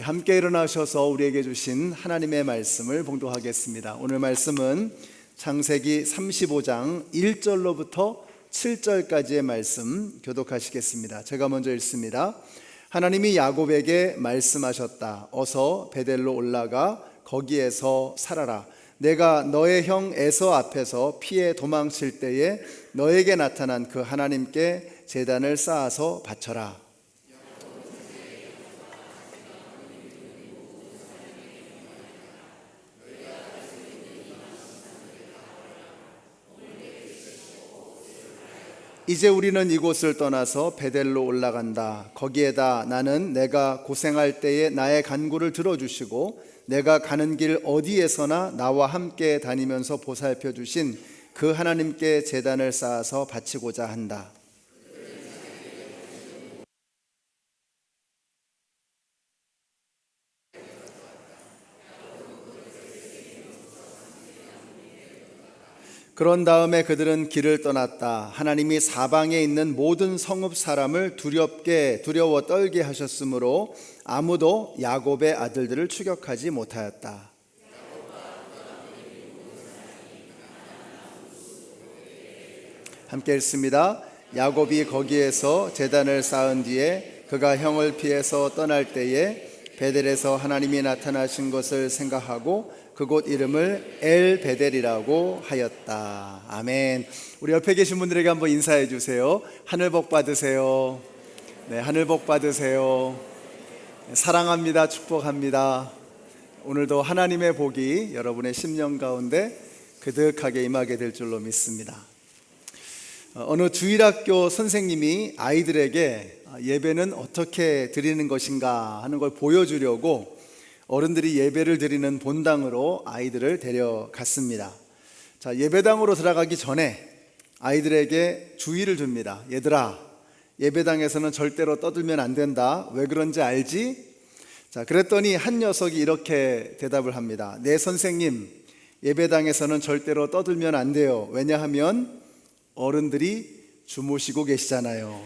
함께 일어나셔서 우리에게 주신 하나님의 말씀을 봉독하겠습니다. 오늘 말씀은 창세기 35장 1절로부터 7절까지의 말씀 교독하시겠습니다. 제가 먼저 읽습니다. 하나님이 야곱에게 말씀하셨다. 어서 베델로 올라가 거기에서 살아라. 내가 너의 형 에서 앞에서 피해 도망칠 때에 너에게 나타난 그 하나님께 제단을 쌓아서 바쳐라. 이제 우리는 이곳을 떠나서 베델로 올라간다. 거기에다 나는 내가 고생할 때에 나의 간구를 들어주시고 내가 가는 길 어디에서나 나와 함께 다니면서 보살펴 주신 그 하나님께 제단을 쌓아서 바치고자 한다. 그런 다음에 그들은 길을 떠났다. 하나님이 사방에 있는 모든 성읍 사람을 두려워 떨게 하셨으므로 아무도 야곱의 아들들을 추격하지 못하였다. 함께 읽습니다. 야곱이 거기에서 제단을 쌓은 뒤에 그가 형을 피해서 떠날 때에 베델에서 하나님이 나타나신 것을 생각하고 그곳 이름을 엘 베델이라고 하였다. 아멘. 우리 옆에 계신 분들에게 한번 인사해 주세요. 하늘 복 받으세요. 네, 하늘 복 받으세요. 사랑합니다. 축복합니다. 오늘도 하나님의 복이 여러분의 심령 가운데 그득하게 임하게 될 줄로 믿습니다. 어느 주일학교 선생님이 아이들에게 예배는 어떻게 드리는 것인가 하는 걸 보여주려고 어른들이 예배를 드리는 본당으로 아이들을 데려갔습니다. 자, 예배당으로 들어가기 전에 아이들에게 주의를 줍니다. 얘들아, 예배당에서는 절대로 떠들면 안 된다. 왜 그런지 알지? 자, 그랬더니 한 녀석이 이렇게 대답을 합니다. 네, 선생님, 예배당에서는 절대로 떠들면 안 돼요. 왜냐하면 어른들이 주무시고 계시잖아요.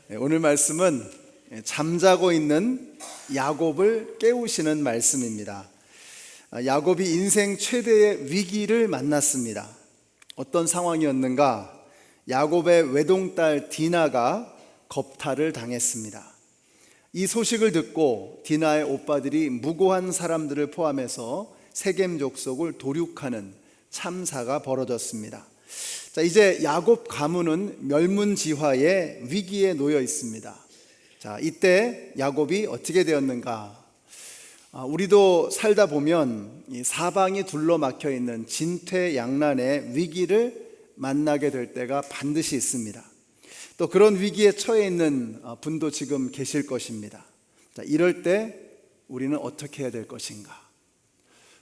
네, 오늘 말씀은 잠자고 있는 야곱을 깨우시는 말씀입니다. 야곱이 인생 최대의 위기를 만났습니다. 어떤 상황이었는가? 야곱의 외동딸 디나가 겁탈을 당했습니다. 이 소식을 듣고 디나의 오빠들이 무고한 사람들을 포함해서 세겜 족속을 도륙하는 참사가 벌어졌습니다. 자, 이제 야곱 가문은 멸문지화의 위기에 놓여 있습니다. 자, 이때 야곱이 어떻게 되었는가? 우리도 살다 보면 이 사방이 둘러막혀 있는 진퇴양난의 위기를 만나게 될 때가 반드시 있습니다. 또 그런 위기에 처해 있는 분도 지금 계실 것입니다. 자, 이럴 때 우리는 어떻게 해야 될 것인가?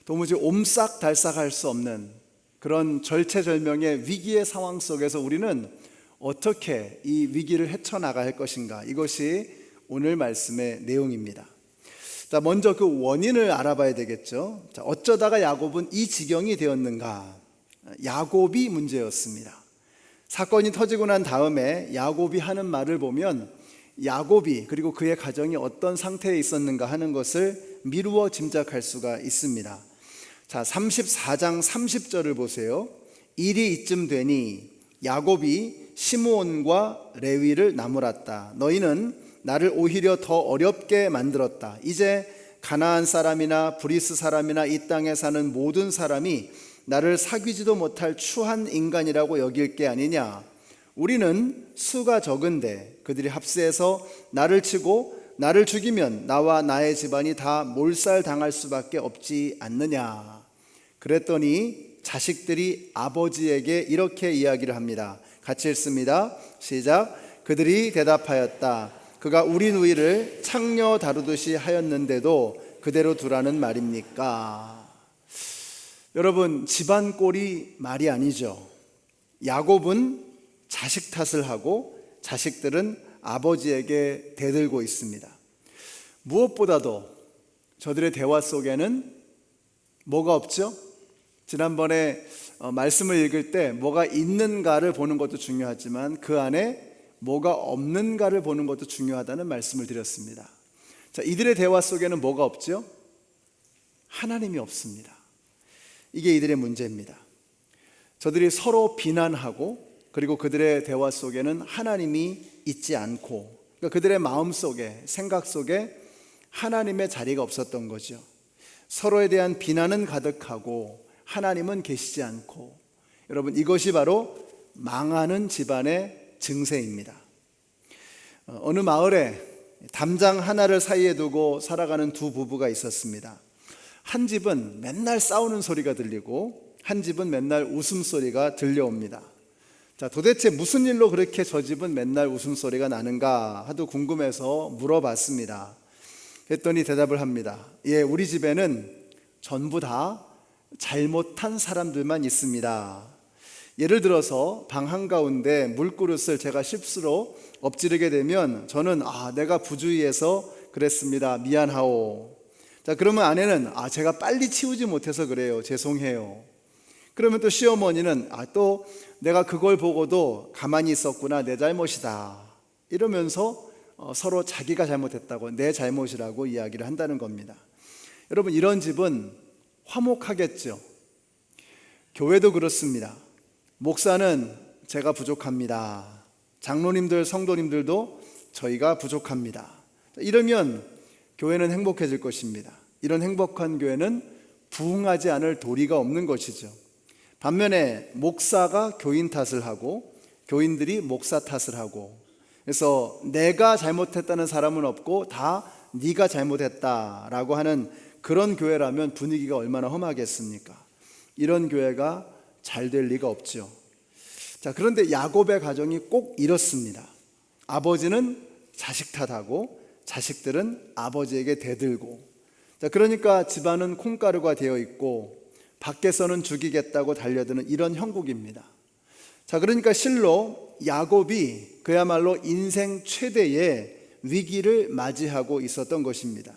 도무지 옴싹달싹할 수 없는 그런 절체절명의 위기의 상황 속에서 우리는 어떻게 이 위기를 헤쳐나가야 할 것인가? 이것이 오늘 말씀의 내용입니다. 자, 먼저 그 원인을 알아봐야 되겠죠. 자, 어쩌다가 야곱은 이 지경이 되었는가? 야곱이 문제였습니다. 사건이 터지고 난 다음에 야곱이 하는 말을 보면 야곱이 그리고 그의 가정이 어떤 상태에 있었는가 하는 것을 미루어 짐작할 수가 있습니다. 자, 34장 30절을 보세요. 일이 이쯤 되니 야곱이 시므온과 레위를 나무랐다. 너희는 나를 오히려 더 어렵게 만들었다. 이제 가나안 사람이나 브리스 사람이나 이 땅에 사는 모든 사람이 나를 사귀지도 못할 추한 인간이라고 여길 게 아니냐. 우리는 수가 적은데 그들이 합세해서 나를 치고 나를 죽이면 나와 나의 집안이 다 몰살당할 수밖에 없지 않느냐. 그랬더니 자식들이 아버지에게 이렇게 이야기를 합니다. 같이 읽습니다. 시작. 그들이 대답하였다. 그가 우리 누이를 창녀 다루듯이 하였는데도 그대로 두라는 말입니까? 여러분, 집안 꼴이 말이 아니죠. 야곱은 자식 탓을 하고 자식들은 아버지에게 대들고 있습니다. 무엇보다도 저들의 대화 속에는 뭐가 없죠? 지난번에 말씀을 읽을 때 뭐가 있는가를 보는 것도 중요하지만 그 안에 뭐가 없는가를 보는 것도 중요하다는 말씀을 드렸습니다. 자, 이들의 대화 속에는 뭐가 없죠? 하나님이 없습니다. 이게 이들의 문제입니다. 저들이 서로 비난하고 그리고 그들의 대화 속에는 하나님이 있지 않고, 그러니까 그들의 마음 속에, 생각 속에 하나님의 자리가 없었던 거죠. 서로에 대한 비난은 가득하고 하나님은 계시지 않고. 여러분, 이것이 바로 망하는 집안의 증세입니다. 어느 마을에 담장 하나를 사이에 두고 살아가는 두 부부가 있었습니다. 한 집은 맨날 싸우는 소리가 들리고 한 집은 맨날 웃음소리가 들려옵니다. 자, 도대체 무슨 일로 그렇게 저 집은 맨날 웃음소리가 나는가 하도 궁금해서 물어봤습니다. 했더니 대답을 합니다. 예, 우리 집에는 전부 다 잘못한 사람들만 있습니다. 예를 들어서 방 한가운데 물그릇을 제가 실수로 엎지르게 되면 저는 내가 부주의해서 그랬습니다. 미안하오. 자, 그러면 아내는 제가 빨리 치우지 못해서 그래요. 죄송해요. 그러면 또 시어머니는 또 내가 그걸 보고도 가만히 있었구나. 내 잘못이다. 이러면서 서로 자기가 잘못했다고, 내 잘못이라고 이야기를 한다는 겁니다. 여러분, 이런 집은 화목하겠죠. 교회도 그렇습니다. 목사는 제가 부족합니다. 장로님들, 성도님들도 저희가 부족합니다. 이러면 교회는 행복해질 것입니다. 이런 행복한 교회는 부흥하지 않을 도리가 없는 것이죠. 반면에 목사가 교인 탓을 하고 교인들이 목사 탓을 하고, 그래서 내가 잘못했다는 사람은 없고 다 네가 잘못했다라고 하는 그런 교회라면 분위기가 얼마나 험하겠습니까? 이런 교회가 잘 될 리가 없죠. 자, 그런데 야곱의 가정이 꼭 이렇습니다. 아버지는 자식 탓하고 자식들은 아버지에게 대들고, 자, 그러니까 집안은 콩가루가 되어 있고 밖에서는 죽이겠다고 달려드는 이런 형국입니다. 자, 그러니까 실로 야곱이 그야말로 인생 최대의 위기를 맞이하고 있었던 것입니다.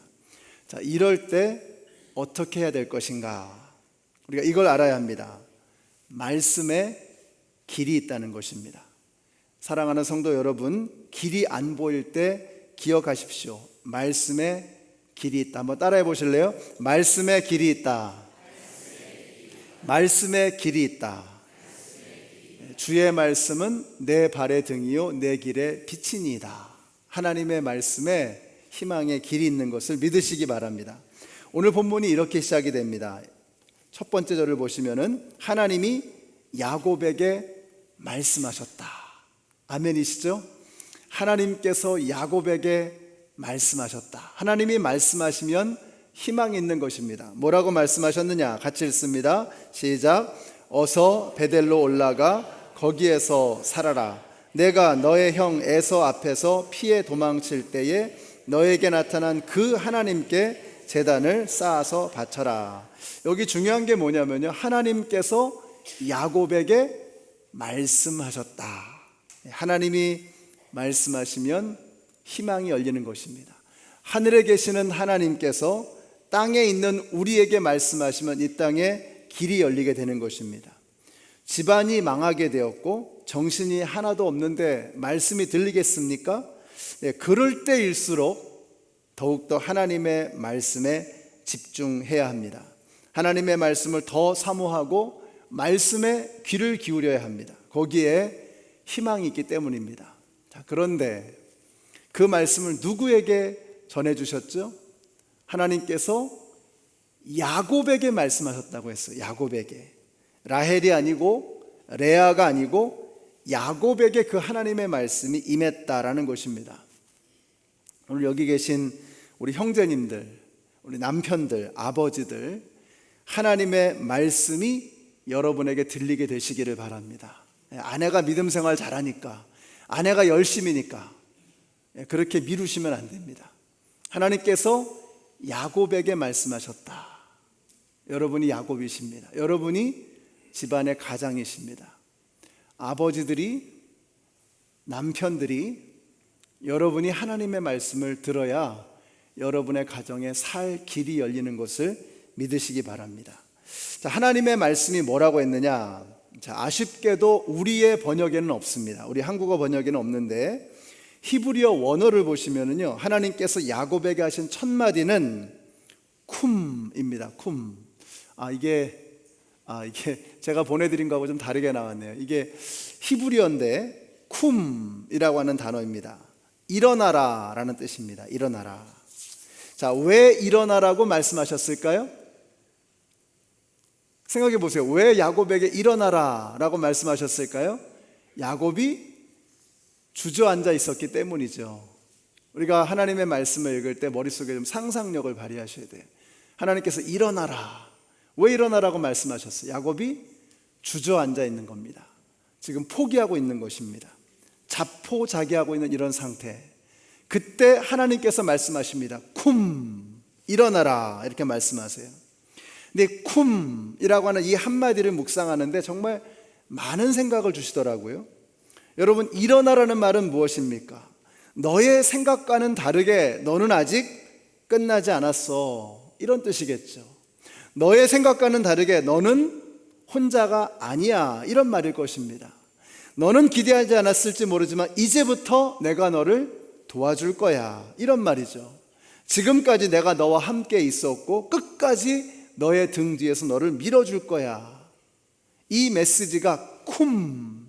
자, 이럴 때 어떻게 해야 될 것인가? 우리가 이걸 알아야 합니다. 말씀에 길이 있다는 것입니다. 사랑하는 성도 여러분, 길이 안 보일 때 기억하십시오. 말씀에 길이 있다. 한번 따라해 보실래요? 말씀에 길이 있다. 말씀에 길이 있다. 주의 말씀은 내 발의 등이요 내 길의 빛이니이다. 하나님의 말씀에 희망의 길이 있는 것을 믿으시기 바랍니다. 오늘 본문이 이렇게 시작이 됩니다. 첫 번째 절을 보시면은 하나님이 야곱에게 말씀하셨다. 아멘이시죠? 하나님께서 야곱에게 말씀하셨다. 하나님이 말씀하시면 희망이 있는 것입니다. 뭐라고 말씀하셨느냐? 같이 읽습니다. 시작. 어서 베델로 올라가 거기에서 살아라. 내가 너의 형 에서 앞에서 피해 도망칠 때에 너에게 나타난 그 하나님께 제단을 쌓아서 바쳐라. 여기 중요한 게 뭐냐면요, 하나님께서 야곱에게 말씀하셨다. 하나님이 말씀하시면 희망이 열리는 것입니다. 하늘에 계시는 하나님께서 땅에 있는 우리에게 말씀하시면 이 땅에 길이 열리게 되는 것입니다. 집안이 망하게 되었고 정신이 하나도 없는데 말씀이 들리겠습니까? 그럴 때일수록 더욱더 하나님의 말씀에 집중해야 합니다. 하나님의 말씀을 더 사모하고 말씀에 귀를 기울여야 합니다. 거기에 희망이 있기 때문입니다. 자, 그런데 그 말씀을 누구에게 전해주셨죠? 하나님께서 야곱에게 말씀하셨다고 했어요. 야곱에게. 라헬이 아니고 레아가 아니고 야곱에게 그 하나님의 말씀이 임했다라는 것입니다. 오늘 여기 계신 우리 형제님들, 우리 남편들, 아버지들, 하나님의 말씀이 여러분에게 들리게 되시기를 바랍니다. 아내가 믿음 생활 잘하니까, 아내가 열심이니까 그렇게 미루시면 안 됩니다. 하나님께서 야곱에게 말씀하셨다. 여러분이 야곱이십니다. 여러분이 집안의 가장이십니다. 아버지들이, 남편들이 여러분이 하나님의 말씀을 들어야 여러분의 가정에 살 길이 열리는 것을 믿으시기 바랍니다. 자, 하나님의 말씀이 뭐라고 했느냐? 자, 아쉽게도 우리의 번역에는 없습니다. 우리 한국어 번역에는 없는데 히브리어 원어를 보시면은요, 하나님께서 야곱에게 하신 첫 마디는 쿰입니다. 쿰. 이게 제가 보내드린 거하고 좀 다르게 나왔네요. 이게 히브리어인데 쿰이라고 하는 단어입니다. 일어나라 라는 뜻입니다. 일어나라. 자, 왜 일어나라고 말씀하셨을까요? 생각해 보세요. 왜 야곱에게 일어나라 라고 말씀하셨을까요? 야곱이 주저앉아 있었기 때문이죠. 우리가 하나님의 말씀을 읽을 때 머릿속에 좀 상상력을 발휘하셔야 돼요. 하나님께서 일어나라. 왜 일어나라고 말씀하셨어요? 야곱이 주저앉아 있는 겁니다. 지금 포기하고 있는 것입니다. 자포자기하고 있는 이런 상태. 그때 하나님께서 말씀하십니다. 쿰, 일어나라 이렇게 말씀하세요. 근데 쿰이라고 하는 이 한마디를 묵상하는데 정말 많은 생각을 주시더라고요. 여러분, 일어나라는 말은 무엇입니까? 너의 생각과는 다르게 너는 아직 끝나지 않았어, 이런 뜻이겠죠. 너의 생각과는 다르게 너는 혼자가 아니야, 이런 말일 것입니다. 너는 기대하지 않았을지 모르지만 이제부터 내가 너를 도와줄 거야, 이런 말이죠. 지금까지 내가 너와 함께 있었고 끝까지 너의 등 뒤에서 너를 밀어줄 거야. 이 메시지가 쿰,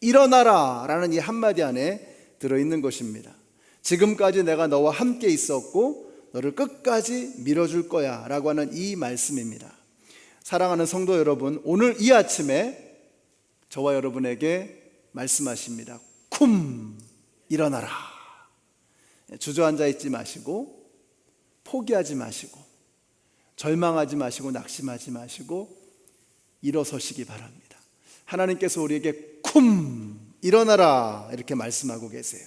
일어나라 라는 이 한마디 안에 들어있는 것입니다. 지금까지 내가 너와 함께 있었고 너를 끝까지 밀어줄 거야 라고 하는 이 말씀입니다. 사랑하는 성도 여러분, 오늘 이 아침에 저와 여러분에게 말씀하십니다. 쿰, 일어나라. 주저앉아 있지 마시고, 포기하지 마시고, 절망하지 마시고, 낙심하지 마시고 일어서시기 바랍니다. 하나님께서 우리에게 쿰, 일어나라 이렇게 말씀하고 계세요.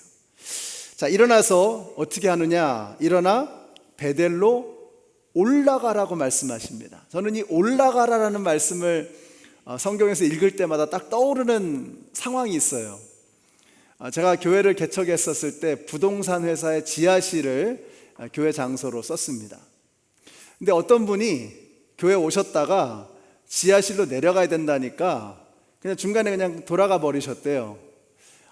자, 일어나서 어떻게 하느냐? 일어나 베델로 올라가라고 말씀하십니다. 저는 이 올라가라라는 말씀을 성경에서 읽을 때마다 딱 떠오르는 상황이 있어요. 제가 교회를 개척했었을 때 부동산 회사의 지하실을 교회 장소로 썼습니다. 근데 어떤 분이 교회 오셨다가 지하실로 내려가야 된다니까 그냥 중간에 그냥 돌아가 버리셨대요.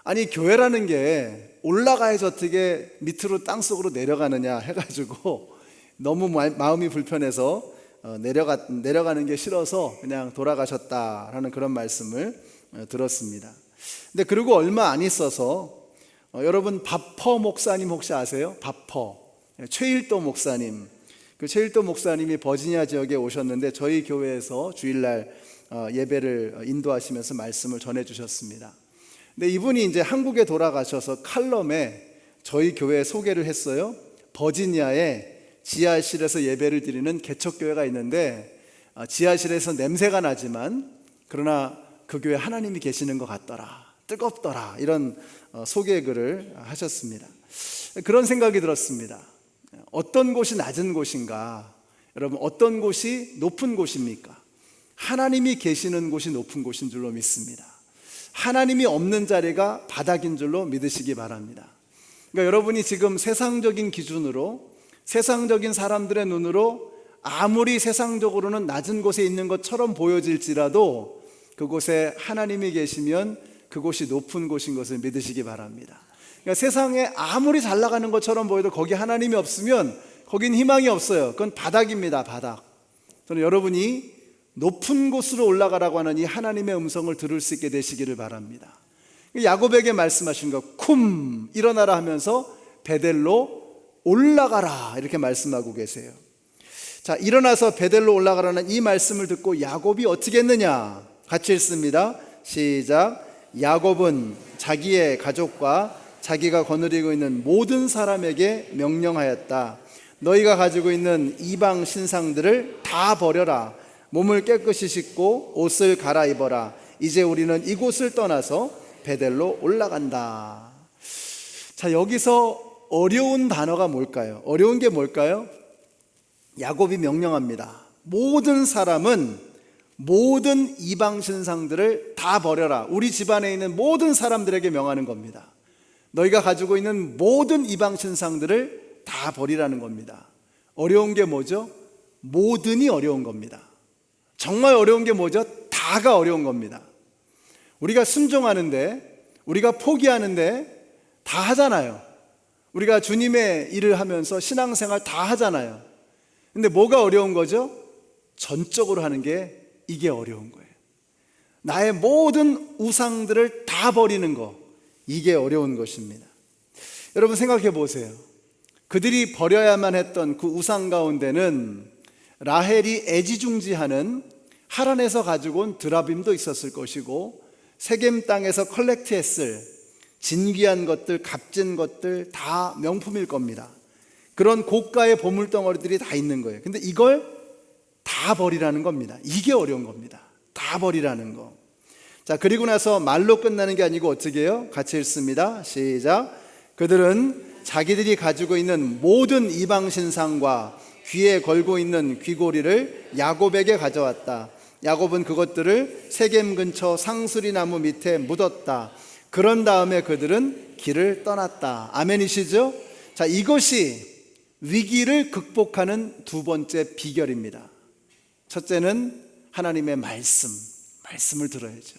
아니, 교회라는 게 올라가야지 어떻게 밑으로 땅속으로 내려가느냐 해가지고 너무 마음이 불편해서 내려가는 게 싫어서 그냥 돌아가셨다라는 그런 말씀을 들었습니다. 근데 그리고 얼마 안 있어서 여러분 바퍼 목사님 혹시 아세요? 바퍼, 최일도 목사님. 그 최일도 목사님이 버지니아 지역에 오셨는데 저희 교회에서 주일날 예배를 인도하시면서 말씀을 전해주셨습니다. 근데 이분이 이제 한국에 돌아가셔서 칼럼에 저희 교회 소개를 했어요. 버지니아에 지하실에서 예배를 드리는 개척교회가 있는데 지하실에서 냄새가 나지만 그러나 그 교회 하나님이 계시는 것 같더라, 뜨겁더라, 이런 소개글을 하셨습니다. 그런 생각이 들었습니다. 어떤 곳이 낮은 곳인가? 여러분, 어떤 곳이 높은 곳입니까? 하나님이 계시는 곳이 높은 곳인 줄로 믿습니다. 하나님이 없는 자리가 바닥인 줄로 믿으시기 바랍니다. 그러니까 여러분이 지금 세상적인 기준으로, 세상적인 사람들의 눈으로 아무리 세상적으로는 낮은 곳에 있는 것처럼 보여질지라도 그곳에 하나님이 계시면 그곳이 높은 곳인 것을 믿으시기 바랍니다. 그러니까 세상에 아무리 잘 나가는 것처럼 보여도 거기 하나님이 없으면 거긴 희망이 없어요. 그건 바닥입니다, 바닥. 저는 여러분이 높은 곳으로 올라가라고 하는 이 하나님의 음성을 들을 수 있게 되시기를 바랍니다. 야곱에게 말씀하신 것, 쿰, 일어나라 하면서 베델로 올라가라 이렇게 말씀하고 계세요. 자, 일어나서 베델로 올라가라는 이 말씀을 듣고 야곱이 어떻게 했느냐? 같이 읽습니다. 시작. 야곱은 자기의 가족과 자기가 거느리고 있는 모든 사람에게 명령하였다. 너희가 가지고 있는 이방 신상들을 다 버려라. 몸을 깨끗이 씻고 옷을 갈아입어라. 이제 우리는 이곳을 떠나서 베델로 올라간다. 자, 여기서 어려운 단어가 뭘까요? 어려운 게 뭘까요? 야곱이 명령합니다. 모든 사람은 모든 이방 신상들을 다 버려라. 우리 집안에 있는 모든 사람들에게 명하는 겁니다. 너희가 가지고 있는 모든 이방 신상들을 다 버리라는 겁니다. 어려운 게 뭐죠? 모든이 어려운 겁니다. 정말 어려운 게 뭐죠? 다가 어려운 겁니다. 우리가 순종하는데, 우리가 포기하는데 다 하잖아요. 우리가 주님의 일을 하면서 신앙생활 다 하잖아요. 근데 뭐가 어려운 거죠? 전적으로 하는 게 이게 어려운 거예요. 나의 모든 우상들을 다 버리는 거, 이게 어려운 것입니다. 여러분 생각해 보세요. 그들이 버려야만 했던 그 우상 가운데는 라헬이 애지중지하는 하란에서 가지고 온 드라빔도 있었을 것이고, 세겜 땅에서 컬렉트했을 진귀한 것들, 값진 것들 다 명품일 겁니다. 그런 고가의 보물덩어리들이 다 있는 거예요. 근데 이걸 다 버리라는 겁니다. 이게 어려운 겁니다. 다 버리라는 거. 자, 그리고 나서 말로 끝나는 게 아니고 어떻게 해요? 같이 읽습니다. 시작. 그들은 자기들이 가지고 있는 모든 이방신상과 귀에 걸고 있는 귀고리를 야곱에게 가져왔다. 야곱은 그것들을 세겜 근처 상수리 나무 밑에 묻었다. 그런 다음에 그들은 길을 떠났다. 아멘이시죠? 자, 이것이 위기를 극복하는 두 번째 비결입니다. 첫째는 하나님의 말씀을 들어야죠.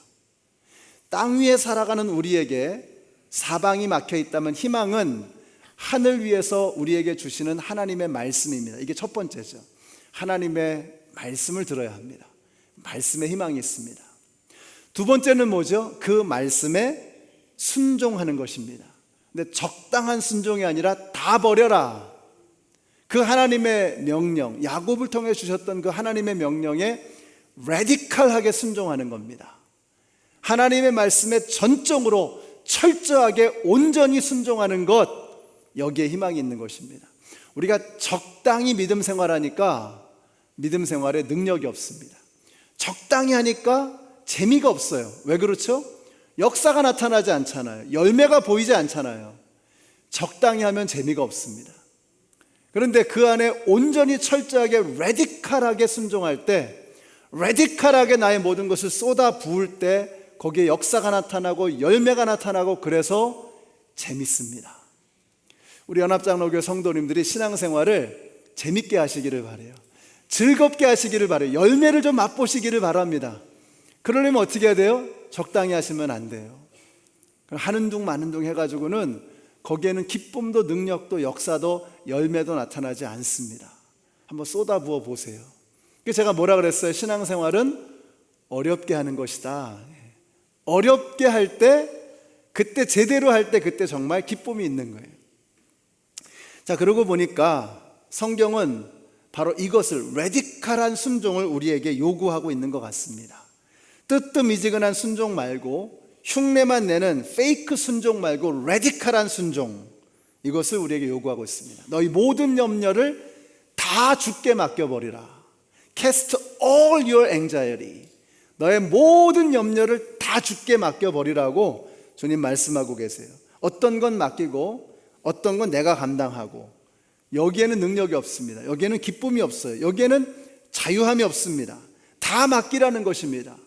땅 위에 살아가는 우리에게 사방이 막혀 있다면 희망은 하늘 위에서 우리에게 주시는 하나님의 말씀입니다. 이게 첫 번째죠. 하나님의 말씀을 들어야 합니다. 말씀에 희망이 있습니다. 두 번째는 뭐죠? 그 말씀에 순종하는 것입니다. 근데 적당한 순종이 아니라 다 버려라. 그 하나님의 명령, 야곱을 통해 주셨던 그 하나님의 명령에 레디컬하게 순종하는 겁니다. 하나님의 말씀에 전적으로 철저하게 온전히 순종하는 것, 여기에 희망이 있는 것입니다. 우리가 적당히 믿음 생활하니까 믿음 생활에 능력이 없습니다. 적당히 하니까 재미가 없어요. 왜 그렇죠? 역사가 나타나지 않잖아요. 열매가 보이지 않잖아요. 적당히 하면 재미가 없습니다. 그런데 그 안에 온전히 철저하게 레디컬하게 순종할 때, 레디컬하게 나의 모든 것을 쏟아 부을 때 거기에 역사가 나타나고 열매가 나타나고, 그래서 재밌습니다. 우리 연합장로교 성도님들이 신앙생활을 재밌게 하시기를 바라요. 즐겁게 하시기를 바라요. 열매를 좀 맛보시기를 바랍니다. 그러려면 어떻게 해야 돼요? 적당히 하시면 안 돼요. 하는 둥 마는 둥 해가지고는 거기에는 기쁨도 능력도 역사도 열매도 나타나지 않습니다. 한번 쏟아부어 보세요. 제가 뭐라 그랬어요? 신앙생활은 어렵게 하는 것이다. 어렵게 할 때, 그때 제대로 할 때 그때 정말 기쁨이 있는 거예요. 자, 그러고 보니까 성경은 바로 이것을, 레디컬한 순종을 우리에게 요구하고 있는 것 같습니다. 뜨뜻미지근한 순종 말고, 흉내만 내는 페이크 순종 말고 레디컬한 순종, 이것을 우리에게 요구하고 있습니다. 너희 모든 염려를 다 주께 맡겨버리라. Cast all your anxiety. 너의 모든 염려를 다 주께 맡겨버리라고 주님 말씀하고 계세요. 어떤 건 맡기고 어떤 건 내가 감당하고, 여기에는 능력이 없습니다. 여기에는 기쁨이 없어요. 여기에는 자유함이 없습니다. 다 맡기라는 것입니다.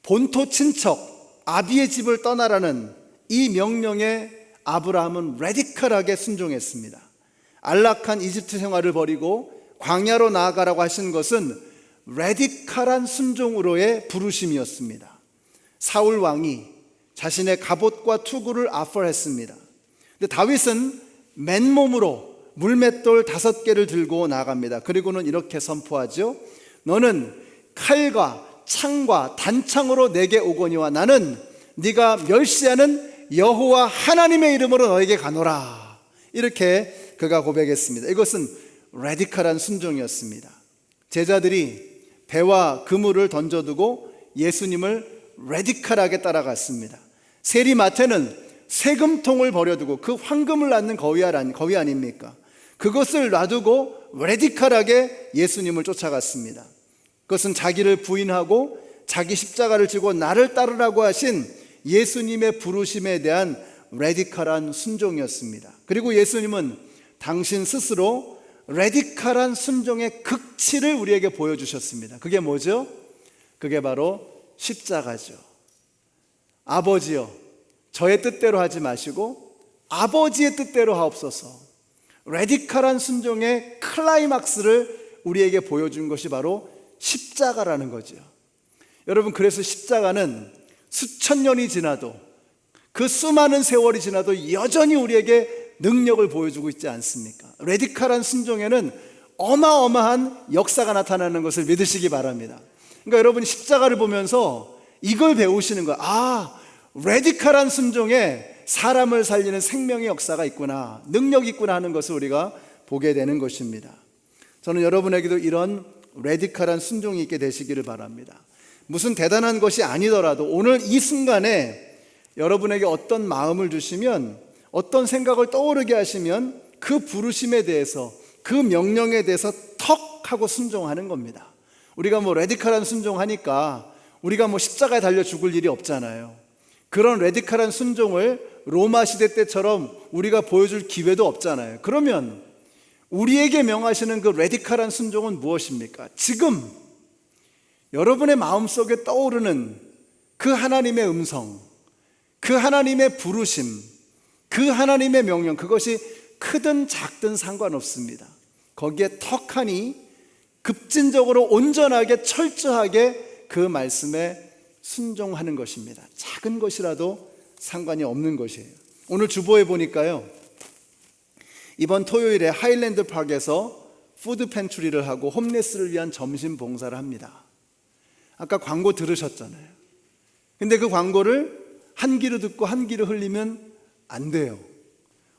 본토 친척 아비의 집을 떠나라는 이 명령에 아브라함은 레디컬하게 순종했습니다. 안락한 이집트 생활을 버리고 광야로 나아가라고 하신 것은 레디컬한 순종으로의 부르심이었습니다. 사울 왕이 자신의 갑옷과 투구를 아퍼했습니다. 근데 다윗은 맨몸으로 물맷돌 5개를 들고 나갑니다. 그리고는 이렇게 선포하죠. 너는 칼과 창과 단창으로 내게 오거니와 나는 네가 멸시하는 여호와 하나님의 이름으로 너에게 가노라. 이렇게 그가 고백했습니다. 이것은 레디컬한 순종이었습니다. 제자들이 배와 그물을 던져두고 예수님을 레디컬하게 따라갔습니다. 세리마태는 세금통을 버려두고 그 황금을 낳는 거위 아닙니까? 그것을 놔두고 레디컬하게 예수님을 쫓아갔습니다. 그것은 자기를 부인하고 자기 십자가를 지고 나를 따르라고 하신 예수님의 부르심에 대한 레디컬한 순종이었습니다. 그리고 예수님은 당신 스스로 레디컬한 순종의 극치를 우리에게 보여주셨습니다. 그게 뭐죠? 그게 바로 십자가죠. 아버지여, 저의 뜻대로 하지 마시고 아버지의 뜻대로 하옵소서. 레디컬한 순종의 클라이막스를 우리에게 보여준 것이 바로 십자가라는 거죠. 여러분, 그래서 십자가는 수천 년이 지나도 그 수많은 세월이 지나도 여전히 우리에게 능력을 보여주고 있지 않습니까? 레디컬한 순종에는 어마어마한 역사가 나타나는 것을 믿으시기 바랍니다. 그러니까 여러분이 십자가를 보면서 이걸 배우시는 거예요. 아, 레디컬한 순종에 사람을 살리는 생명의 역사가 있구나, 능력이 있구나 하는 것을 우리가 보게 되는 것입니다. 저는 여러분에게도 이런 레디컬한 순종이 있게 되시기를 바랍니다. 무슨 대단한 것이 아니더라도 오늘 이 순간에 여러분에게 어떤 마음을 주시면, 어떤 생각을 떠오르게 하시면 그 부르심에 대해서, 그 명령에 대해서 턱 하고 순종하는 겁니다. 우리가 레디컬한 순종하니까 우리가 십자가에 달려 죽을 일이 없잖아요. 그런 레디컬한 순종을 로마 시대 때처럼 우리가 보여줄 기회도 없잖아요. 그러면 우리에게 명하시는 그 레디컬한 순종은 무엇입니까? 지금 여러분의 마음속에 떠오르는 그 하나님의 음성, 그 하나님의 부르심, 그 하나님의 명령, 그것이 크든 작든 상관없습니다. 거기에 턱하니 급진적으로 온전하게 철저하게 그 말씀에 순종하는 것입니다. 작은 것이라도 상관이 없는 것이에요. 오늘 주보에 보니까요, 이번 토요일에 하일랜드 파크에서 푸드 팬트리를 하고 홈레스를 위한 점심 봉사를 합니다. 아까 광고 들으셨잖아요. 근데 그 광고를 한 귀로 듣고 한 귀로 흘리면 안 돼요.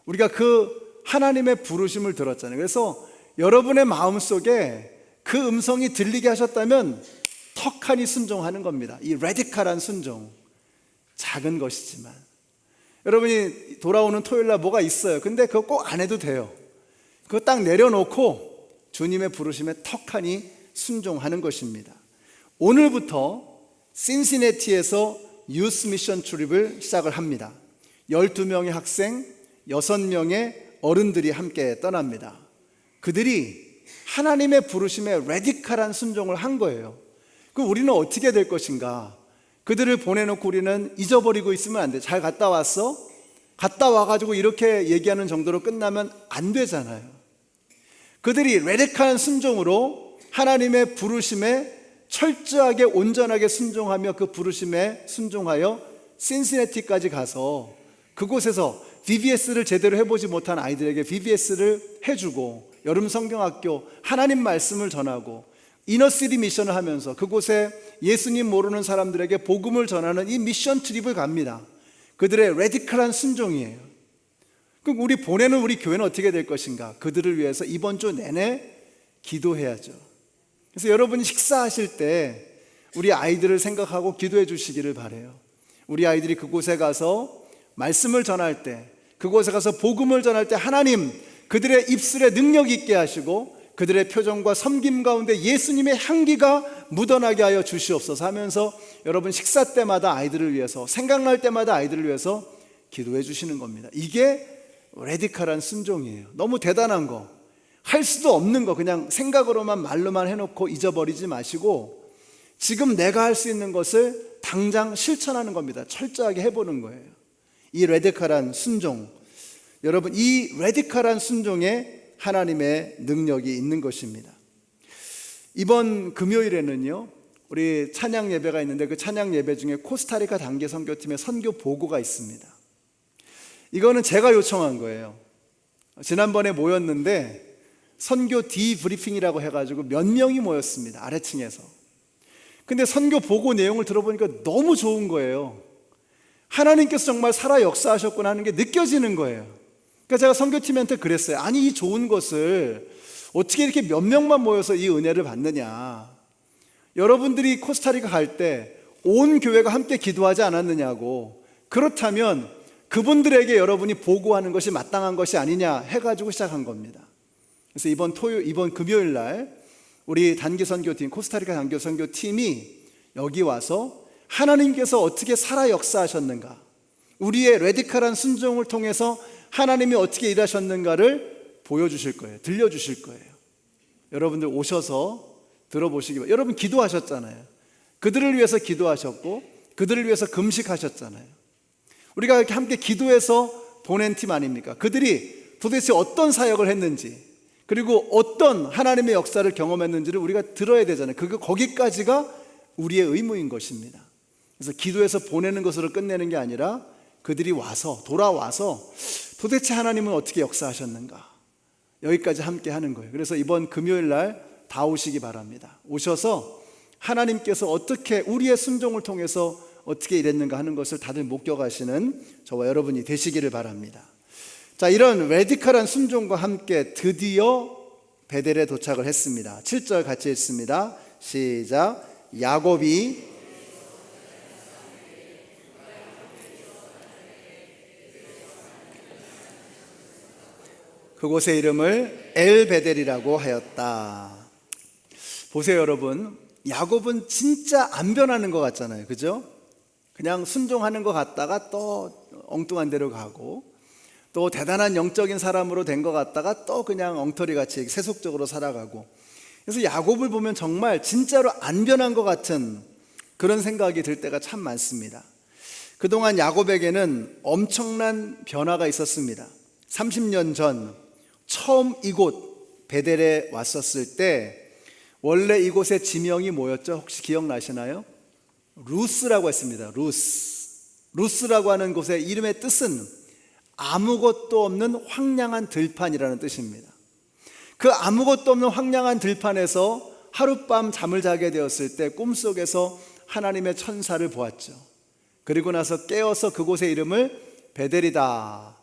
우리가 그 하나님의 부르심을 들었잖아요. 그래서 여러분의 마음속에 그 음성이 들리게 하셨다면 턱하니 순종하는 겁니다. 이 레디컬한 순종, 작은 것이지만. 여러분이 돌아오는 토요일날 뭐가 있어요. 근데 그거 꼭 안 해도 돼요. 그거 딱 내려놓고 주님의 부르심에 턱하니 순종하는 것입니다. 오늘부터 신시내티에서 유스 미션 출입을 시작을 합니다. 12명의 학생, 6명의 어른들이 함께 떠납니다. 그들이 하나님의 부르심에 레디컬한 순종을 한 거예요. 그럼 우리는 어떻게 될 것인가? 그들을 보내놓고 우리는 잊어버리고 있으면 안 돼. 잘 갔다 왔어? 갔다 와가지고 이렇게 얘기하는 정도로 끝나면 안 되잖아요. 그들이 레디컬한 순종으로 하나님의 부르심에 철저하게 온전하게 순종하며 그 부르심에 순종하여 신시내티까지 가서 그곳에서 VBS를 제대로 해보지 못한 아이들에게 VBS를 해주고, 여름 성경학교 하나님 말씀을 전하고, 이너시티 미션을 하면서 그곳에 예수님 모르는 사람들에게 복음을 전하는 이 미션 트립을 갑니다. 그들의 레디컬한 순종이에요. 그럼 우리 보내는 우리 교회는 어떻게 될 것인가? 그들을 위해서 이번 주 내내 기도해야죠. 그래서 여러분이 식사하실 때 우리 아이들을 생각하고 기도해 주시기를 바라요. 우리 아이들이 그곳에 가서 말씀을 전할 때, 그곳에 가서 복음을 전할 때 하나님 그들의 입술에 능력 있게 하시고 그들의 표정과 섬김 가운데 예수님의 향기가 묻어나게 하여 주시옵소서 하면서 여러분 식사 때마다 아이들을 위해서, 생각날 때마다 아이들을 위해서 기도해 주시는 겁니다. 이게 레디컬한 순종이에요. 너무 대단한 거, 할 수도 없는 거 그냥 생각으로만 말로만 해놓고 잊어버리지 마시고 지금 내가 할 수 있는 것을 당장 실천하는 겁니다. 철저하게 해보는 거예요. 이 레디컬한 순종, 여러분 이 레디컬한 순종에 하나님의 능력이 있는 것입니다. 이번 금요일에는요, 우리 찬양 예배가 있는데 그 찬양 예배 중에 코스타리카 단기 선교팀의 선교 보고가 있습니다. 이거는 제가 요청한 거예요. 지난번에 모였는데 선교 디브리핑이라고 해가지고 몇 명이 모였습니다. 아래층에서. 근데 선교 보고 내용을 들어보니까 너무 좋은 거예요. 하나님께서 정말 살아 역사하셨구나 하는 게 느껴지는 거예요. 그러니까 제가 선교팀한테 그랬어요. 아니 이 좋은 것을 어떻게 이렇게 몇 명만 모여서 이 은혜를 받느냐. 여러분들이 코스타리카 갈 때 온 교회가 함께 기도하지 않았느냐고. 그렇다면 그분들에게 여러분이 보고하는 것이 마땅한 것이 아니냐 해가지고 시작한 겁니다. 그래서 이번 금요일 날 우리 단기 선교팀, 코스타리카 단기 선교팀이 여기 와서 하나님께서 어떻게 살아 역사하셨는가, 우리의 레디컬한 순종을 통해서 하나님이 어떻게 일하셨는가를 보여주실 거예요. 들려주실 거예요. 여러분들 오셔서 들어보시기 바랍니다. 여러분 기도하셨잖아요. 그들을 위해서 기도하셨고 그들을 위해서 금식하셨잖아요. 우리가 이렇게 함께 기도해서 보낸 팀 아닙니까? 그들이 도대체 어떤 사역을 했는지, 그리고 어떤 하나님의 역사를 경험했는지를 우리가 들어야 되잖아요. 거기까지가 우리의 의무인 것입니다. 그래서 기도해서 보내는 것으로 끝내는 게 아니라 그들이 돌아와서 도대체 하나님은 어떻게 역사하셨는가, 여기까지 함께 하는 거예요. 그래서 이번 금요일 날 다 오시기 바랍니다. 오셔서 하나님께서 어떻게 우리의 순종을 통해서 어떻게 일했는가 하는 것을 다들 목격하시는 저와 여러분이 되시기를 바랍니다. 자, 이런 레디컬한 순종과 함께 드디어 베델에 도착을 했습니다. 7절 같이 읽습니다. 시작. 야곱이 그곳의 이름을 엘베델이라고 하였다. 보세요, 여러분. 야곱은 진짜 안 변하는 것 같잖아요, 그죠? 그냥 순종하는 것 같다가 또 엉뚱한 데로 가고, 또 대단한 영적인 사람으로 된 것 같다가 또 그냥 엉터리같이 세속적으로 살아가고. 그래서 야곱을 보면 정말 진짜로 안 변한 것 같은 그런 생각이 들 때가 참 많습니다. 그동안 야곱에게는 엄청난 변화가 있었습니다. 30년 전 처음 이곳 베델에 왔었을 때 원래 이곳의 지명이 뭐였죠? 혹시 기억나시나요? 루스라고 했습니다. 루스라고 하는 곳의 이름의 뜻은 아무것도 없는 황량한 들판이라는 뜻입니다. 그 아무것도 없는 황량한 들판에서 하룻밤 잠을 자게 되었을 때 꿈속에서 하나님의 천사를 보았죠. 그리고 나서 깨어서 그곳의 이름을 베델이다,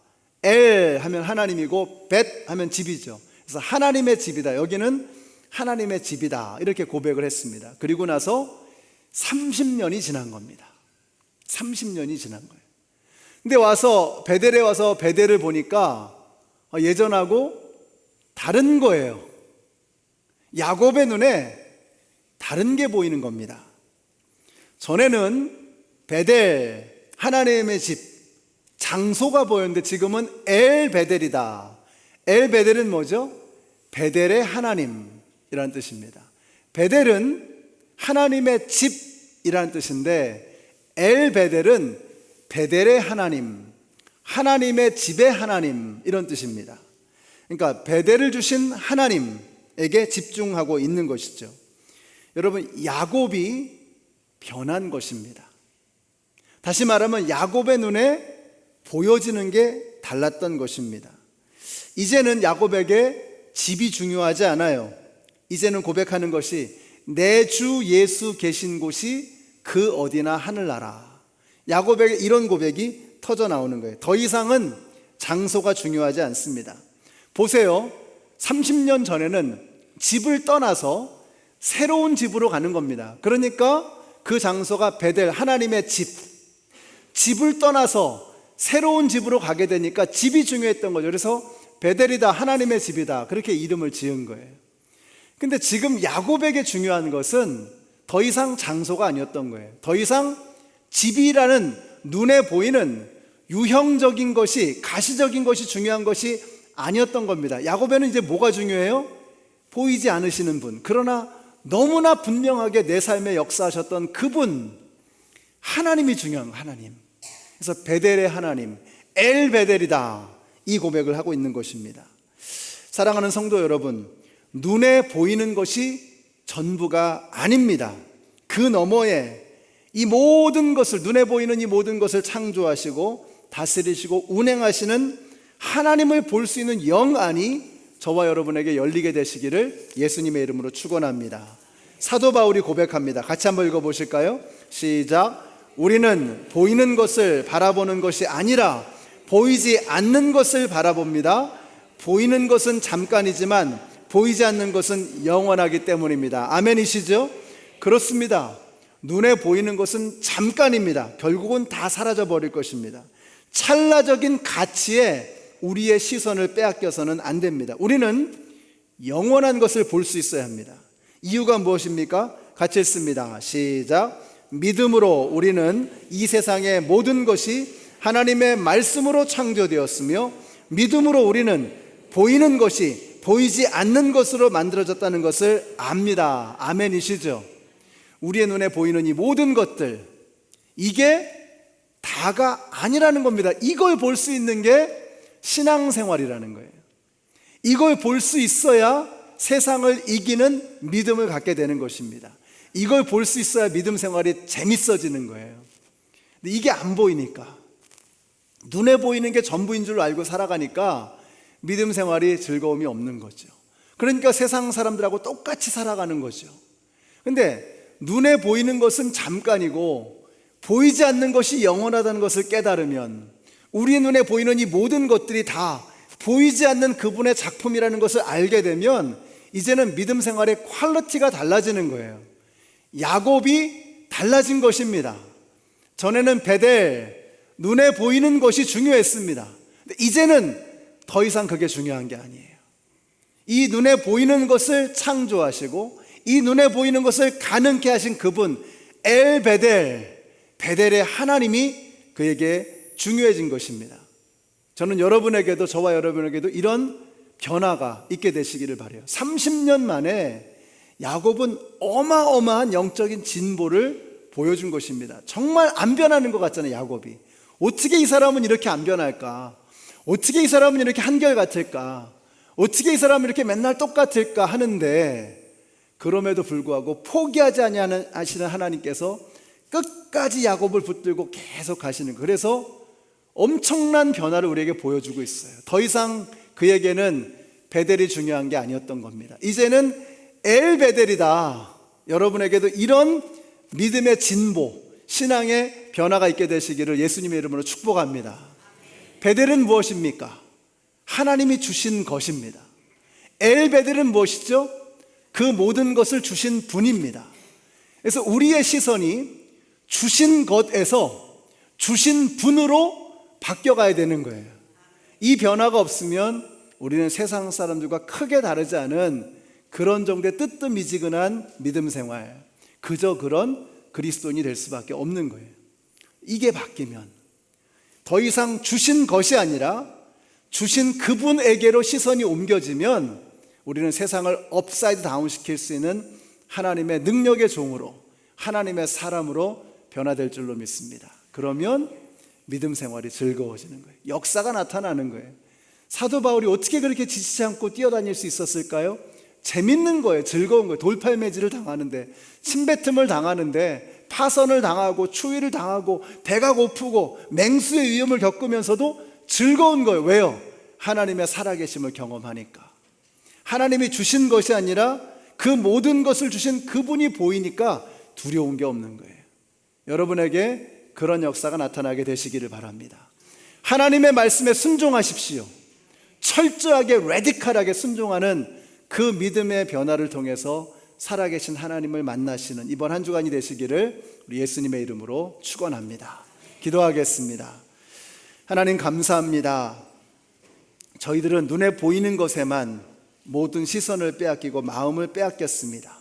엘 하면 하나님이고 벳 하면 집이죠. 그래서 하나님의 집이다, 여기는 하나님의 집이다, 이렇게 고백을 했습니다. 그리고 나서 30년이 지난 겁니다. 30년이 지난 거예요. 근데 베델에 와서 베델을 보니까 예전하고 다른 거예요. 야곱의 눈에 다른 게 보이는 겁니다. 전에는 베델, 하나님의 집, 장소가 보였는데 지금은 엘베델이다. 엘베델은 뭐죠? 베델의 하나님이라는 뜻입니다. 베델은 하나님의 집이라는 뜻인데 엘베델은 베델의 하나님, 하나님의 집의 하나님, 이런 뜻입니다. 그러니까 베델을 주신 하나님에게 집중하고 있는 것이죠. 여러분, 야곱이 변한 것입니다. 다시 말하면 야곱의 눈에 보여지는 게 달랐던 것입니다. 이제는 야곱에게 집이 중요하지 않아요. 이제는 고백하는 것이 내 주 예수 계신 곳이 그 어디나 하늘나라. 야곱에게 이런 고백이 터져 나오는 거예요. 더 이상은 장소가 중요하지 않습니다. 보세요. 30년 전에는 집을 떠나서 새로운 집으로 가는 겁니다. 그러니까 그 장소가 베델, 하나님의 집을 떠나서 새로운 집으로 가게 되니까 집이 중요했던 거죠. 그래서 베델이다, 하나님의 집이다, 그렇게 이름을 지은 거예요. 근데 지금 야곱에게 중요한 것은 더 이상 장소가 아니었던 거예요. 더 이상 집이라는 눈에 보이는 유형적인 것이, 가시적인 것이 중요한 것이 아니었던 겁니다. 야곱에는 이제 뭐가 중요해요? 보이지 않으시는 분, 그러나 너무나 분명하게 내 삶에 역사하셨던 그분, 하나님이 중요한 거예요. 하나님. 그래서 베델의 하나님, 엘베델이다, 이 고백을 하고 있는 것입니다. 사랑하는 성도 여러분, 눈에 보이는 것이 전부가 아닙니다. 그 너머에 이 모든 것을, 눈에 보이는 이 모든 것을 창조하시고 다스리시고 운행하시는 하나님을 볼 수 있는 영안이 저와 여러분에게 열리게 되시기를 예수님의 이름으로 축원합니다. 사도 바울이 고백합니다. 같이 한번 읽어보실까요? 시작. 우리는 보이는 것을 바라보는 것이 아니라 보이지 않는 것을 바라봅니다. 보이는 것은 잠깐이지만 보이지 않는 것은 영원하기 때문입니다. 아멘이시죠? 그렇습니다. 눈에 보이는 것은 잠깐입니다. 결국은 다 사라져 버릴 것입니다. 찰나적인 가치에 우리의 시선을 빼앗겨서는 안 됩니다. 우리는 영원한 것을 볼 수 있어야 합니다. 이유가 무엇입니까? 같이 읽습니다. 시작. 믿음으로 우리는 이 세상의 모든 것이 하나님의 말씀으로 창조되었으며 믿음으로 우리는 보이는 것이 보이지 않는 것으로 만들어졌다는 것을 압니다. 아멘이시죠? 우리의 눈에 보이는 이 모든 것들, 이게 다가 아니라는 겁니다. 이걸 볼 수 있는 게 신앙생활이라는 거예요. 이걸 볼 수 있어야 세상을 이기는 믿음을 갖게 되는 것입니다. 이걸 볼 수 있어야 믿음 생활이 재밌어지는 거예요. 근데 이게 안 보이니까 눈에 보이는 게 전부인 줄 알고 살아가니까 믿음 생활이 즐거움이 없는 거죠. 그러니까 세상 사람들하고 똑같이 살아가는 거죠. 근데 눈에 보이는 것은 잠깐이고 보이지 않는 것이 영원하다는 것을 깨달으면, 우리 눈에 보이는 이 모든 것들이 다 보이지 않는 그분의 작품이라는 것을 알게 되면 이제는 믿음 생활의 퀄리티가 달라지는 거예요. 야곱이 달라진 것입니다. 전에는 베델, 눈에 보이는 것이 중요했습니다. 근데 이제는 더 이상 그게 중요한 게 아니에요. 이 눈에 보이는 것을 창조하시고 이 눈에 보이는 것을 가능케 하신 그분 엘 베델, 베델의 하나님이 그에게 중요해진 것입니다. 저는 여러분에게도, 저와 여러분에게도 이런 변화가 있게 되시기를 바라요. 30년 만에 야곱은 어마어마한 영적인 진보를 보여준 것입니다. 정말 안 변하는 것 같잖아요, 야곱이. 어떻게 이 사람은 이렇게 안 변할까? 어떻게 이 사람은 이렇게 한결같을까? 어떻게 이 사람은 이렇게 맨날 똑같을까 하는데, 그럼에도 불구하고 포기하지 아니하시는 하나님께서 끝까지 야곱을 붙들고 계속 가시는 거예요. 그래서 엄청난 변화를 우리에게 보여주고 있어요. 더 이상 그에게는 베델이 중요한 게 아니었던 겁니다. 이제는 엘 베델이다. 여러분에게도 이런 믿음의 진보, 신앙의 변화가 있게 되시기를 예수님의 이름으로 축복합니다. 베델은 무엇입니까? 하나님이 주신 것입니다. 엘 베델은 무엇이죠? 그 모든 것을 주신 분입니다. 그래서 우리의 시선이 주신 것에서 주신 분으로 바뀌어가야 되는 거예요. 이 변화가 없으면 우리는 세상 사람들과 크게 다르지 않은 그런 정도의 뜨뜻미지근한 믿음 생활, 그저 그런 그리스도인이 될 수밖에 없는 거예요. 이게 바뀌면 더 이상 주신 것이 아니라 주신 그분에게로 시선이 옮겨지면 우리는 세상을 업사이드 다운 시킬 수 있는 하나님의 능력의 종으로, 하나님의 사람으로 변화될 줄로 믿습니다. 그러면 믿음 생활이 즐거워지는 거예요. 역사가 나타나는 거예요. 사도 바울이 어떻게 그렇게 지치지 않고 뛰어다닐 수 있었을까요? 재밌는 거예요. 즐거운 거예요. 돌팔매질을 당하는데, 침뱉음을 당하는데, 파선을 당하고 추위를 당하고 배가 고프고 맹수의 위험을 겪으면서도 즐거운 거예요. 왜요? 하나님의 살아계심을 경험하니까. 하나님이 주신 것이 아니라 그 모든 것을 주신 그분이 보이니까 두려운 게 없는 거예요. 여러분에게 그런 역사가 나타나게 되시기를 바랍니다. 하나님의 말씀에 순종하십시오. 철저하게 레디컬하게 순종하는 그 믿음의 변화를 통해서 살아계신 하나님을 만나시는 이번 한 주간이 되시기를 우리 예수님의 이름으로 축원합니다. 기도하겠습니다. 하나님 감사합니다. 저희들은 눈에 보이는 것에만 모든 시선을 빼앗기고 마음을 빼앗겼습니다.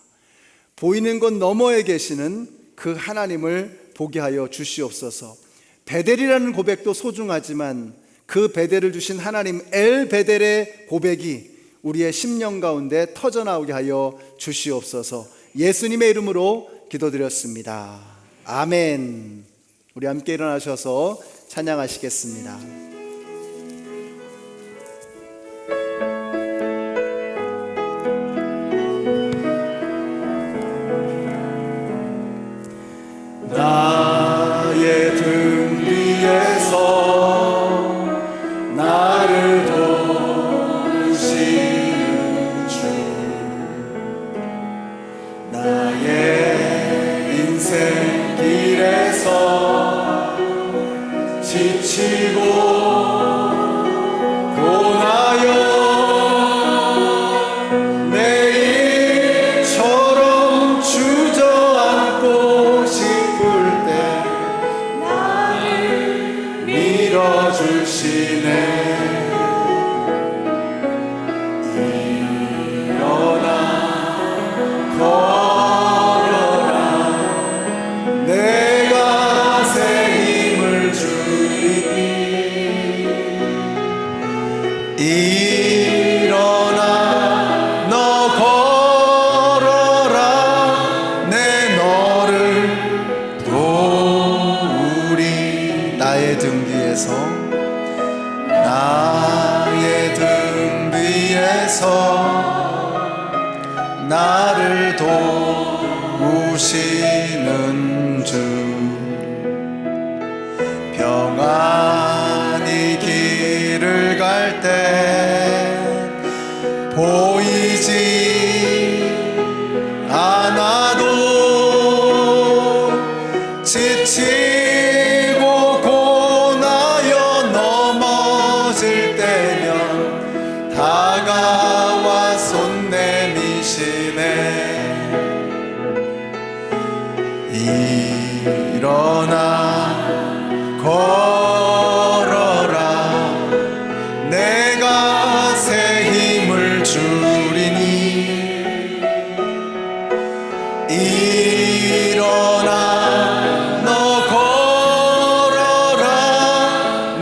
보이는 것 너머에 계시는 그 하나님을 보게 하여 주시옵소서. 베델이라는 고백도 소중하지만 그 베델을 주신 하나님 엘 베델의 고백이 우리의 심령 가운데 터져나오게 하여 주시옵소서. 예수님의 이름으로 기도드렸습니다. 아멘. 우리 함께 일어나셔서 찬양하시겠습니다. 나의 등 뒤에서 나를 도우시는 주, 나의 인생 길에서 지치고 고나여 내일처럼 주저앉고 싶을 때 나를 밀어주시네. 일어나 너 걸어라 내 너를 도우리. 나의 등 뒤에서 나의 등 뒤에서 나를 도우시는 주, 평안히 일어나 걸어라 내가 새 힘을 주리니 일어나 너 걸어라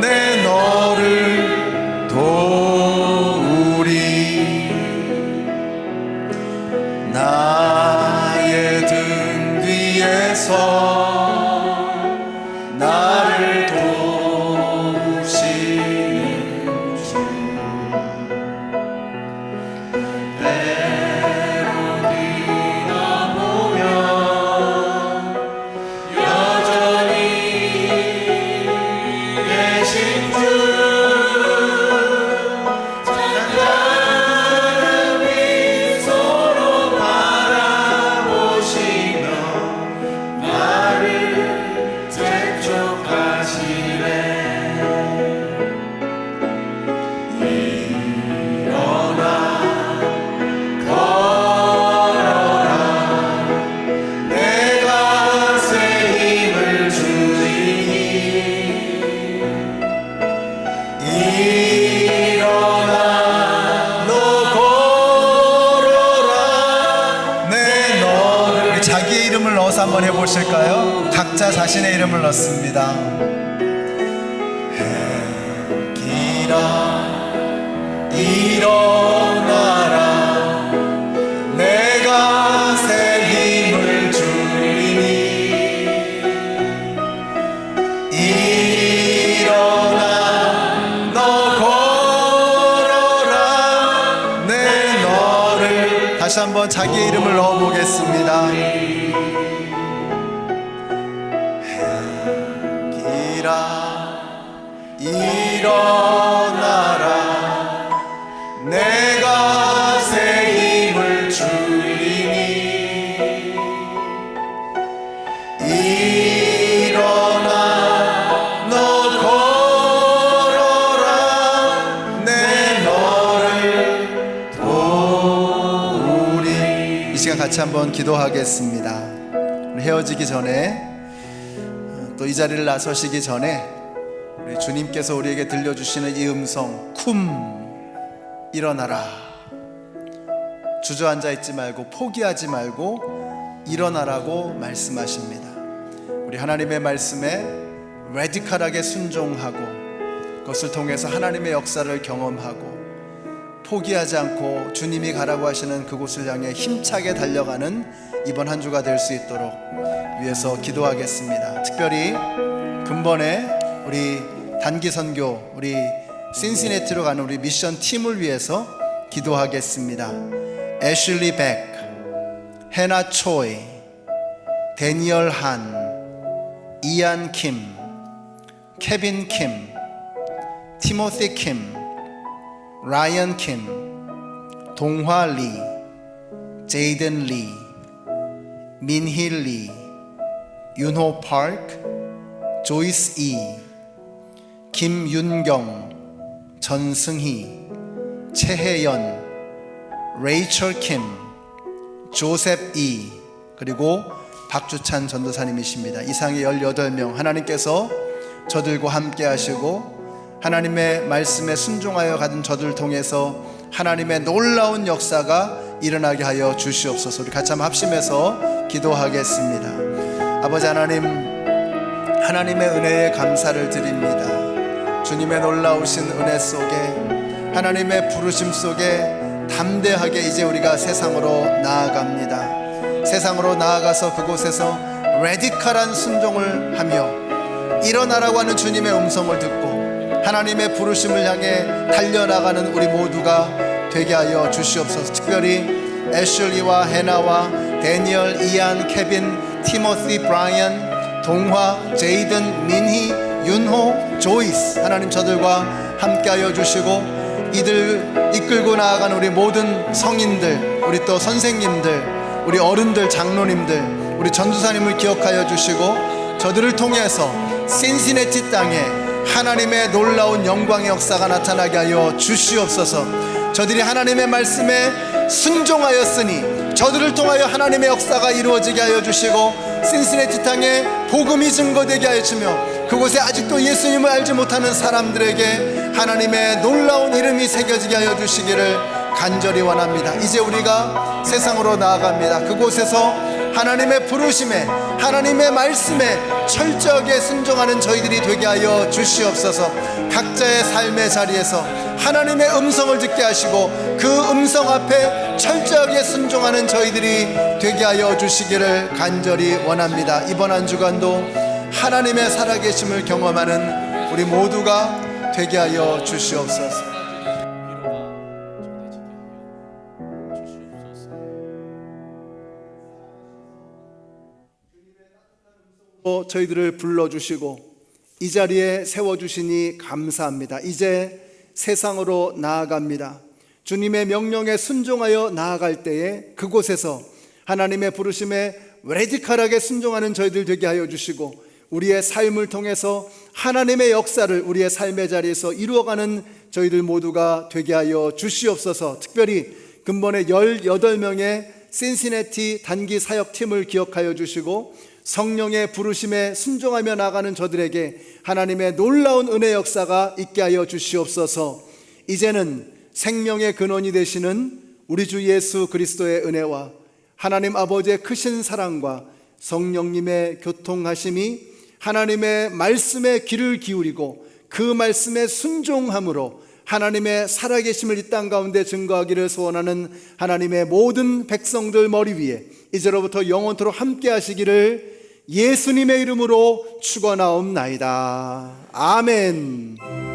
내 너를 도우리 나의 등 뒤에서 나를 도우시는 주 때로 뒤돌아보면 여전히 계신 주 찬란한 미소로 바라보시며 나를 재촉하시네 일어나 걸어라 내가 새 힘을 주리니 일어나 너 걸어라 내 너를 자기의 이름을 넣어서 한번 해보실까요? 각자 자신의 이름을 넣습니다. 기라 일어나라 내가 새 힘을 주리니 일어나 너 걸어라 내 너를 다시 한번 자기의 이름을 넣어보겠습니다. 일어나라 내가 새 힘을 주리니 일어나 너 걸어라 내 너를 도우리 이 시간 같이 한번 기도하겠습니다. 헤어지기 전에 또 이 자리를 나서시기 전에 우리 주님께서 우리에게 들려주시는 이 음성 쿰 일어나라 주저앉아 있지 말고 포기하지 말고 일어나라고 말씀하십니다. 우리 하나님의 말씀에 레디컬하게 순종하고 그것을 통해서 하나님의 역사를 경험하고 포기하지 않고 주님이 가라고 하시는 그곳을 향해 힘차게 달려가는 이번 한 주가 될 수 있도록 위해서 기도하겠습니다. 특별히 근본에 우리 단기 선교 우리 신시내티로 가는 우리 미션 팀을 위해서 기도하겠습니다. 애슐리 백, 해나 초이, 데니얼 한, 이안 킴, 케빈 킴, 티모시 킴, 라이언 킴, 동화 리, 제이든 리, 민희 리, 윤호 파크, 조이스 이, 김윤경, 전승희, 최혜연, 레이첼 킴, 조셉 이, 그리고 박주찬 전도사님이십니다. 이상의 18명 하나님께서 저들과 함께 하시고 하나님의 말씀에 순종하여 가는 저들을 통해서 하나님의 놀라운 역사가 일어나게 하여 주시옵소서. 우리 같이 한번 합심해서 기도하겠습니다. 아버지 하나님, 하나님의 은혜에 감사를 드립니다. 주님의 놀라우신 은혜 속에 하나님의 부르심 속에 담대하게 이제 우리가 세상으로 나아갑니다. 세상으로 나아가서 그곳에서 레디컬한 순종을 하며 일어나라고 하는 주님의 음성을 듣고 하나님의 부르심을 향해 달려나가는 우리 모두가 되게 하여 주시옵소서. 특별히 애슐리와 해나와 데니얼, 이안, 케빈, 티모시, 브라이언, 동화, 제이든, 민희, 윤호, 조이스 하나님 저들과 함께하여 주시고 이들 이끌고 나아가는 우리 모든 성인들, 우리 또 선생님들, 우리 어른들, 장로님들, 우리 전도사님을 기억하여 주시고 저들을 통해서 신시내티 땅에 하나님의 놀라운 영광의 역사가 나타나게 하여 주시옵소서. 저들이 하나님의 말씀에 순종하였으니 저들을 통하여 하나님의 역사가 이루어지게 하여 주시고 신시내티 땅에 복음이 증거되게 하여 주며 그곳에 아직도 예수님을 알지 못하는 사람들에게 하나님의 놀라운 이름이 새겨지게 하여 주시기를 간절히 원합니다. 이제 우리가 세상으로 나아갑니다. 그곳에서 하나님의 부르심에, 하나님의 말씀에 철저하게 순종하는 저희들이 되게 하여 주시옵소서. 각자의 삶의 자리에서 하나님의 음성을 듣게 하시고 그 음성 앞에 철저하게 순종하는 저희들이 되게 하여 주시기를 간절히 원합니다. 이번 한 주간도 하나님의 살아계심을 경험하는 우리 모두가 되게 하여 주시옵소서. 저희들을 불러주시고 이 자리에 세워주시니 감사합니다. 이제 세상으로 나아갑니다. 주님의 명령에 순종하여 나아갈 때에 그곳에서 하나님의 부르심에 레디컬하게 순종하는 저희들 되게 하여 주시고 우리의 삶을 통해서 하나님의 역사를 우리의 삶의 자리에서 이루어가는 저희들 모두가 되게 하여 주시옵소서. 특별히 근본의 18명의 신시내티 단기 사역팀을 기억하여 주시고 성령의 부르심에 순종하며 나가는 저들에게 하나님의 놀라운 은혜 역사가 있게 하여 주시옵소서. 이제는 생명의 근원이 되시는 우리 주 예수 그리스도의 은혜와 하나님 아버지의 크신 사랑과 성령님의 교통하심이 하나님의 말씀에 귀를 기울이고 그 말씀에 순종함으로 하나님의 살아계심을 이 땅 가운데 증거하기를 소원하는 하나님의 모든 백성들 머리 위에 이제로부터 영원토록 함께 하시기를 예수님의 이름으로 축원하옵나이다. 아멘.